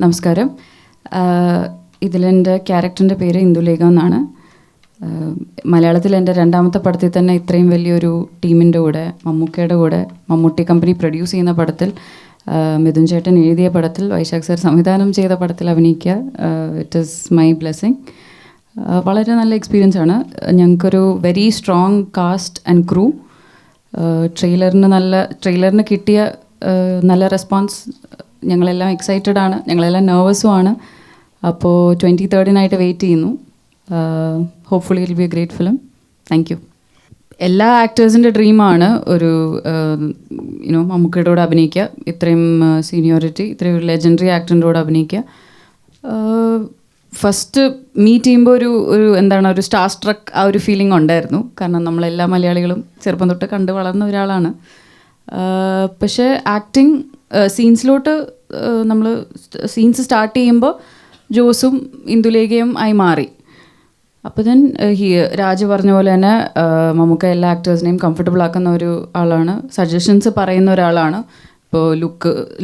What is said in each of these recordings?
നമസ്കാരം. ഇതിലെൻ്റെ ക്യാരക്ടറിൻ്റെ പേര് ഇന്ദുലേഖ എന്നാണ്. മലയാളത്തിൽ എൻ്റെ രണ്ടാമത്തെ പടത്തിൽ തന്നെ ഇത്രയും വലിയൊരു ടീമിൻ്റെ കൂടെ, മമ്മൂക്കയുടെ കൂടെ, മമ്മൂട്ടി കമ്പനി പ്രൊഡ്യൂസ് ചെയ്യുന്ന പടത്തിൽ, മിഥുൻ ചേട്ടൻ എഴുതിയ പടത്തിൽ, വൈശാഖ് സർ സംവിധാനം ചെയ്ത പടത്തിൽ അഭിനയിക്കുക, ഇറ്റ് ഈസ് മൈ ബ്ലെസ്സിങ്. വളരെ നല്ല എക്സ്പീരിയൻസ് ആണ്. ഞങ്ങൾക്കൊരു very strong cast and crew. ട്രെയിലറിന് കിട്ടിയ നല്ല റെസ്പോൺസ്. ഞങ്ങളെല്ലാം എക്സൈറ്റഡ് ആണ്, ഞങ്ങളെല്ലാം നെർവസും ആണ്. അപ്പോൾ 23rd വെയിറ്റ് ചെയ്യുന്നു. Hopefully it will be A great film. Thank you. എല്ലാ ആക്ടേഴ്സിൻ്റെ ഡ്രീമാണ് ഒരു മമ്മൂക്കയുടെ കൂടെ അഭിനയിക്കുക, ഇത്രയും സീനിയോറിറ്റി, ഇത്രയും ഒരു ലെജൻഡറി ആക്ടറിൻ്റെ കൂടെ അഭിനയിക്കുക. ഫസ്റ്റ് മീറ്റ് ചെയ്യുമ്പോൾ ഒരു സ്റ്റാർ സ്ട്രക്ക് ആ ഒരു ഫീലിംഗ് ഉണ്ടായിരുന്നു. കാരണം നമ്മളെല്ലാ മലയാളികളും ചെറുപ്പം തൊട്ട് കണ്ട് വളർന്ന ഒരാളാണ്. പക്ഷേ ആക്ടിങ് സീൻസിലോട്ട് നമ്മൾ സീൻസ് സ്റ്റാർട്ട് ചെയ്യുമ്പോൾ ജോസും ഇന്ദുലേഖയും ആയി മാറി. അപ്പോൾ ദെൻ രാജ് പറഞ്ഞ പോലെ തന്നെ മമ്മൂക്ക എല്ലാ ആക്ടേഴ്സിനെയും കംഫർട്ടബിൾ ആക്കുന്ന ഒരു ആളാണ്, സജഷൻസ് പറയുന്ന ഒരാളാണ്. ഇപ്പോൾ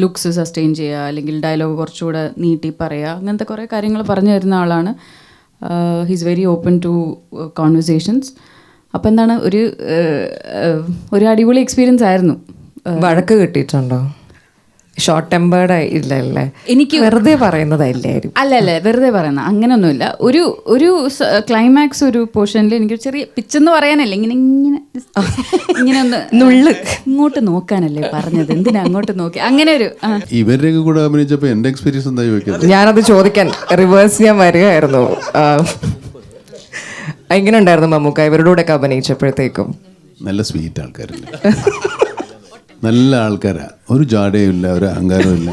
ലുക്സ് സസ്റ്റെയിൻ ചെയ്യുക, അല്ലെങ്കിൽ ഡയലോഗ് കുറച്ചുകൂടെ നീട്ടി പറയുക, അങ്ങനത്തെ കുറേ കാര്യങ്ങൾ പറഞ്ഞു തരുന്ന ആളാണ്. He's very open to conversations. അപ്പോൾ എന്താണ് ഒരു അടിപൊളി എക്സ്പീരിയൻസ് ആയിരുന്നു. വഴക്ക് കിട്ടിയിട്ടുണ്ടോ? ഷോർട്ട് ടെമ്പേർഡ് ഇല്ലല്ലേ? എനിക്ക് വെറുതെ പറയുന്നതല്ലായിരുന്നു. അല്ലല്ലേ, വെറുതെ പറയുന്ന അങ്ങനെയൊന്നുമില്ല. ഒരു ക്ലൈമാക്സ് ഒരു പോർഷനിൽ എനിക്ക് ചെറിയ പിച്ചെന്ന് പറയാനല്ലേ, ഇങ്ങനെ ഒന്ന് ഇങ്ങോട്ട് നോക്കാനല്ലേ പറഞ്ഞത്, എന്തിനാ അങ്ങോട്ട് നോക്കി, അങ്ങനെ ഒരു ഇവരുടെയൊക്കെ കൂടെ അഭിനയിച്ചപ്പോൾ എൻ്റെ എക്സ്പീരിയൻസ് എന്താ ചോദിക്കുന്നത്? ഞാനത് ചോദിക്കാൻ റിവേഴ്സ് ചെയ്യാൻ വരികയായിരുന്നു. എങ്ങനെ ഉണ്ടായിരുന്നു മമ്മൂക്ക ഇവരുടെ കൂടെ ഒക്കെ അഭിനയിച്ചപ്പോഴത്തേക്കും? നല്ല സ്വീറ്റ് ആൾക്കാരല്ലേ, നല്ല ആൾക്കാരാ. ഒരു ജാടയും ഇല്ല, ഒരു അഹങ്കാരവും ഇല്ല.